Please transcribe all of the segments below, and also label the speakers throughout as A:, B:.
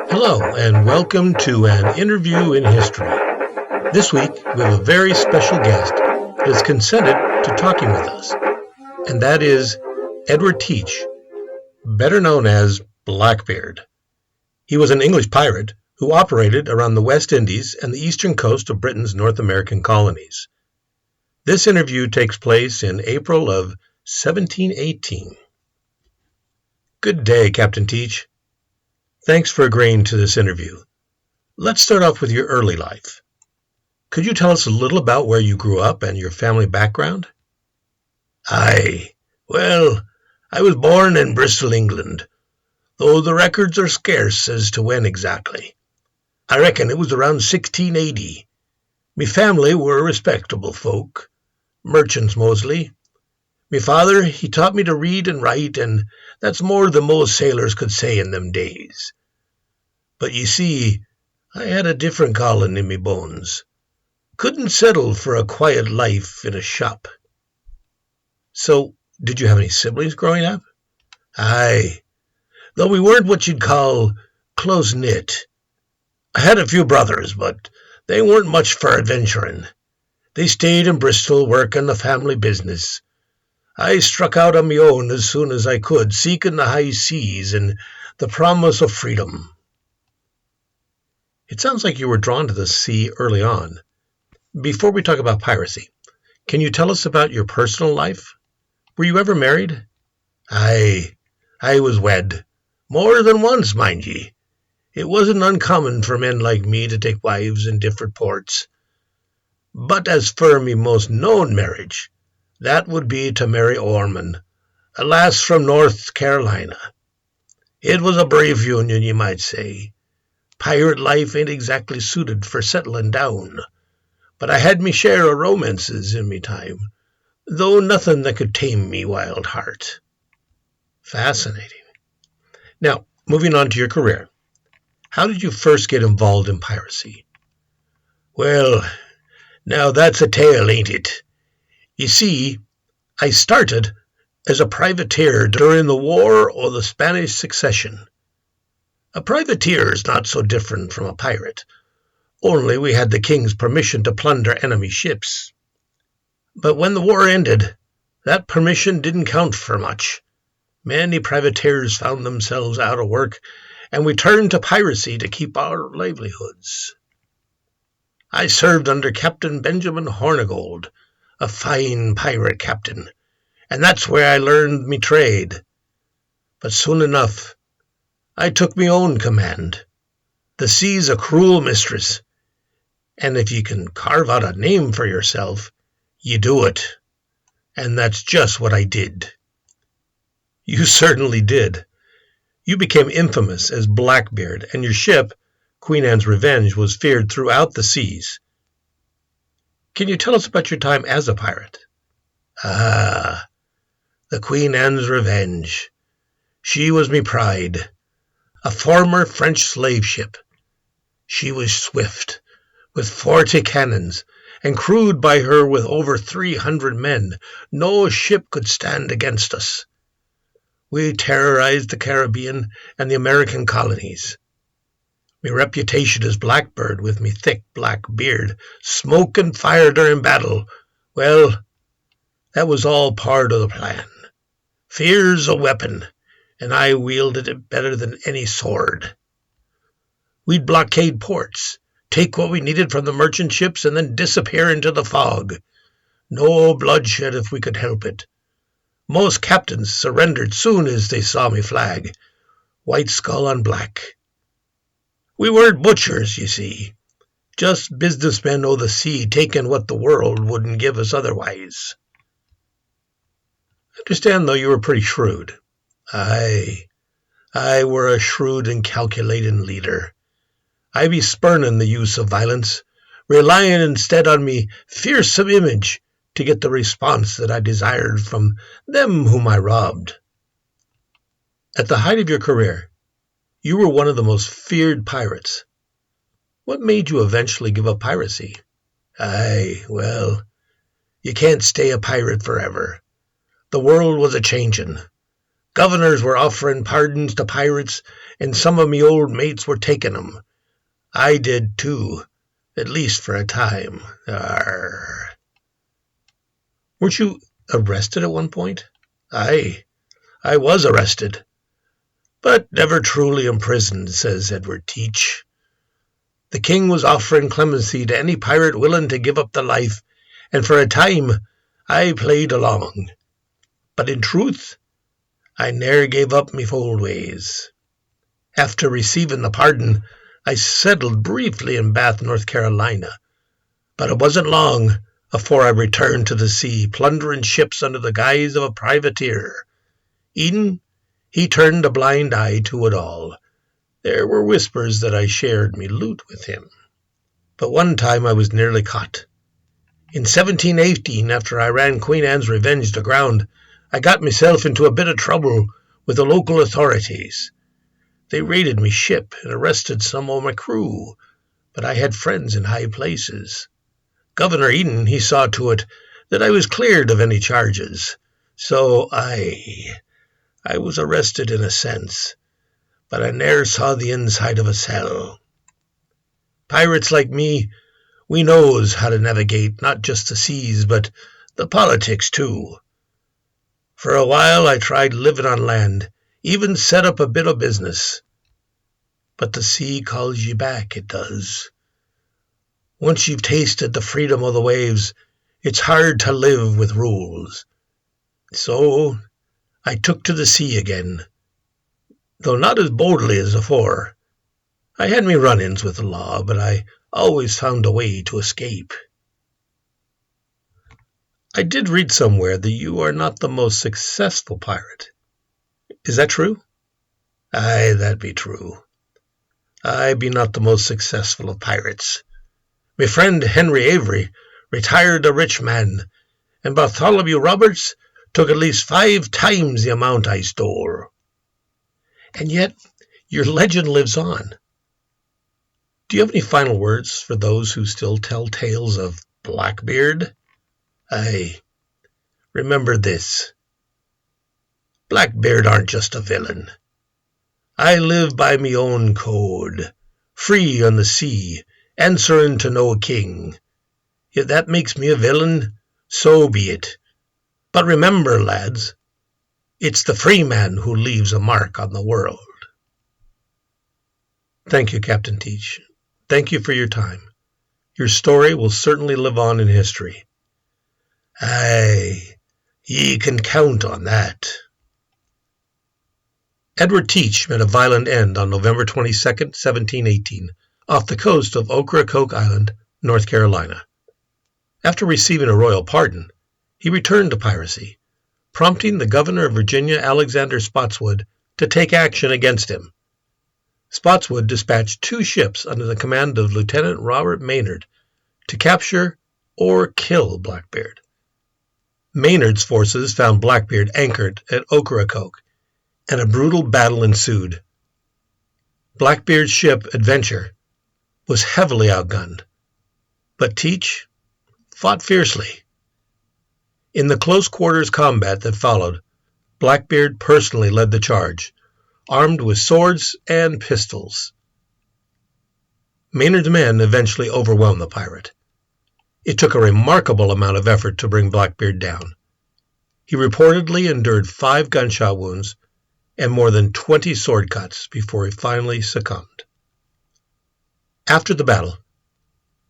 A: Hello, and welcome to an interview in history. This week, we have a very special guest that has consented to talking with us, and that is Edward Teach, better known as Blackbeard. He was an English pirate who operated around the West Indies and the eastern coast of Britain's North American colonies. This interview takes place in April of 1718. Good day, Captain Teach. Thanks for agreeing to this interview. Let's start off with your early life. Could you tell us a little about where you grew up and your family background?
B: I was born in Bristol, England, though the records are scarce as to when exactly. I reckon it was around 1680. Me family were respectable folk, merchants mostly. Me father, he taught me to read and write, and that's more than most sailors could say in them days. But you see, I had a different calling in me bones. Couldn't settle for a quiet life in a shop.
A: So, did you have any siblings growing up?
B: Aye, though we weren't what you'd call close-knit. I had a few brothers, but they weren't much for adventuring. They stayed in Bristol working the family business. I struck out on me own as soon as I could, seeking the high seas and the promise of freedom.
A: It sounds like you were drawn to the sea early on. Before we talk about piracy, can you tell us about your personal life? Were you ever married?
B: Aye, I was wed. More than once, mind ye. It wasn't uncommon for men like me to take wives in different ports. But as for me most known marriage, that would be to Mary Orman, a lass from North Carolina. It was a brave union, you might say. Pirate life ain't exactly suited for settling down, but I had me share of romances in me time, though nothing that could tame me wild heart.
A: Fascinating. Now, moving on to your career. How did you first get involved in piracy?
B: Well, now that's a tale, ain't it? You see, I started as a privateer during the War of the Spanish Succession. A privateer's not so different from a pirate, only we had the king's permission to plunder enemy ships. But when the war ended, that permission didn't count for much. Many privateers found themselves out of work, and we turned to piracy to keep our livelihoods. I served under Captain Benjamin Hornigold, a fine pirate captain, and that's where I learned me trade. But soon enough, I took me own command. The sea's a cruel mistress, and if you can carve out a name for yourself, you do it. And that's just what I did.
A: You certainly did. You became infamous as Blackbeard, and your ship, Queen Anne's Revenge, was feared throughout the seas. Can you tell us about your time as a pirate?
B: The Queen Anne's Revenge. She was me pride. A former French slave ship. She was swift, with 40 cannons, and crewed by her with over 300 men. No ship could stand against us. We terrorized the Caribbean and the American colonies. Me reputation as Blackbeard, with me thick black beard, smoke and fire during battle, well, that was all part of the plan. Fear's a weapon, and I wielded it better than any sword. We'd blockade ports, take what we needed from the merchant ships, and then disappear into the fog. No bloodshed if we could help it. Most captains surrendered soon as they saw me flag, white skull on black. We weren't butchers, you see, just businessmen o' the sea taking what the world wouldn't give us otherwise.
A: I understand, though, you were pretty shrewd.
B: I were a shrewd and calculating leader. I be spurning the use of violence, relying instead on me fearsome image to get the response that I desired from them whom I robbed.
A: At the height of your career, you were one of the most feared pirates. What made you eventually give up piracy?
B: Well, you can't stay a pirate forever. The world was a-changin'. Governors were offering pardons to pirates, and some of me old mates were taking 'em. I did too, at least for a time. Arr.
A: Weren't you arrested at one point?
B: Aye, I was arrested, but never truly imprisoned, says Edward Teach. The king was offering clemency to any pirate willing to give up their life, and for a time I played along. But in truth, I ne'er gave up me old ways. After receiving the pardon, I settled briefly in Bath, North Carolina, but it wasn't long afore I returned to the sea, plundering ships under the guise of a privateer. Eden, he turned a blind eye to it all. There were whispers that I shared me loot with him. But one time I was nearly caught. In 1718, after I ran Queen Anne's Revenge to ground, I got myself into a bit of trouble with the local authorities. They raided me ship and arrested some of my crew, but I had friends in high places. Governor Eden, he saw to it that I was cleared of any charges. So I was arrested in a sense, but I ne'er saw the inside of a cell. Pirates like me, we knows how to navigate not just the seas, but the politics too. For a while I tried living on land, even set up a bit of business. But the sea calls you back, it does. Once you've tasted the freedom of the waves, it's hard to live with rules. So I took to the sea again, though not as boldly as afore. I had me run-ins with the law, but I always found a way to escape.
A: I did read somewhere that you are not the most successful pirate. Is that true?
B: Aye, that be true. I be not the most successful of pirates. My friend Henry Avery retired a rich man, and Bartholomew Roberts took at least 5 times the amount I stole.
A: And yet, your legend lives on. Do you have any final words for those who still tell tales of Blackbeard?
B: Aye, remember this. Blackbeard aren't just a villain. I live by me own code, free on the sea, answering to no king. If that makes me a villain, so be it. But remember, lads, it's the free man who leaves a mark on the world.
A: Thank you, Captain Teach. Thank you for your time. Your story will certainly live on in history.
B: Aye, ye can count on that.
A: Edward Teach met a violent end on November 22, 1718, off the coast of Ocracoke Island, North Carolina. After receiving a royal pardon, he returned to piracy, prompting the governor of Virginia, Alexander Spotswood, to take action against him. Spotswood dispatched 2 ships under the command of Lieutenant Robert Maynard to capture or kill Blackbeard. Maynard's forces found Blackbeard anchored at Ocracoke, and a brutal battle ensued. Blackbeard's ship, Adventure, was heavily outgunned, but Teach fought fiercely. In the close quarters combat that followed, Blackbeard personally led the charge, armed with swords and pistols. Maynard's men eventually overwhelmed the pirate. It took a remarkable amount of effort to bring Blackbeard down. He reportedly endured 5 gunshot wounds and more than 20 sword cuts before he finally succumbed. After the battle,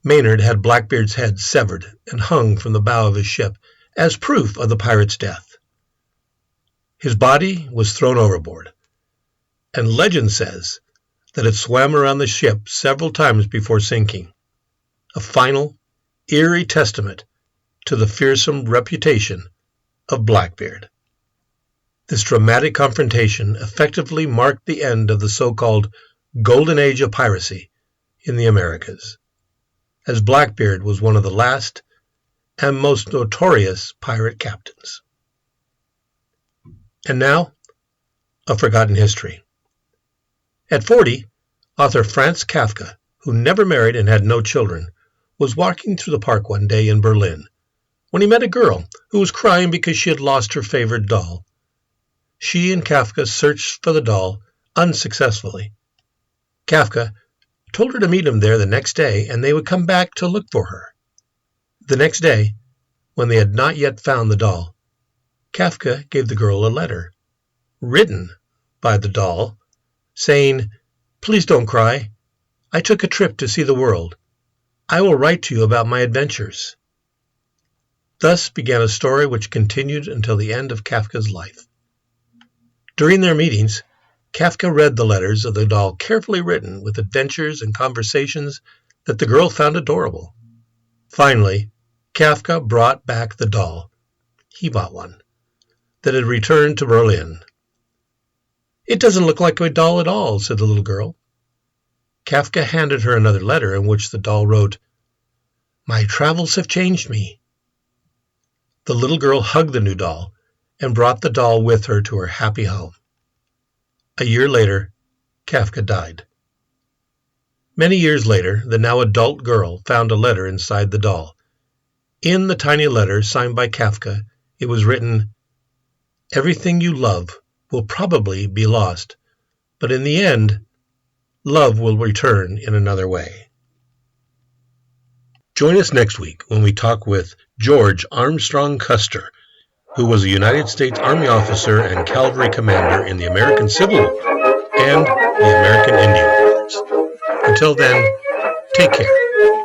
A: Maynard had Blackbeard's head severed and hung from the bow of his ship as proof of the pirate's death. His body was thrown overboard, and legend says that it swam around the ship several times before sinking, a final, eerie testament to the fearsome reputation of Blackbeard. This dramatic confrontation effectively marked the end of the so-called Golden Age of piracy in the Americas, as Blackbeard was one of the last and most notorious pirate captains. And now, a forgotten history. At 40, author Franz Kafka, who never married and had no children, was walking through the park one day in Berlin when he met a girl who was crying because she had lost her favorite doll. She and Kafka searched for the doll unsuccessfully. Kafka told her to meet him there the next day and they would come back to look for her. The next day, when they had not yet found the doll, Kafka gave the girl a letter, written by the doll, saying, "Please don't cry. I took a trip to see the world. I will write to you about my adventures." Thus began a story which continued until the end of Kafka's life. During their meetings, Kafka read the letters of the doll carefully written with adventures and conversations that the girl found adorable. Finally, Kafka brought back the doll. He bought one that had returned to Berlin. "It doesn't look like a doll at all," said the little girl. Kafka handed her another letter in which the doll wrote, "My travels have changed me." The little girl hugged the new doll and brought the doll with her to her happy home. A year later, Kafka died. Many years later, the now adult girl found a letter inside the doll. In the tiny letter signed by Kafka, it was written, "Everything you love will probably be lost, but in the end, love will return in another way." Join us next week when we talk with George Armstrong Custer, who was a United States Army officer and cavalry commander in the American Civil War and the American Indian Wars. Until then, take care.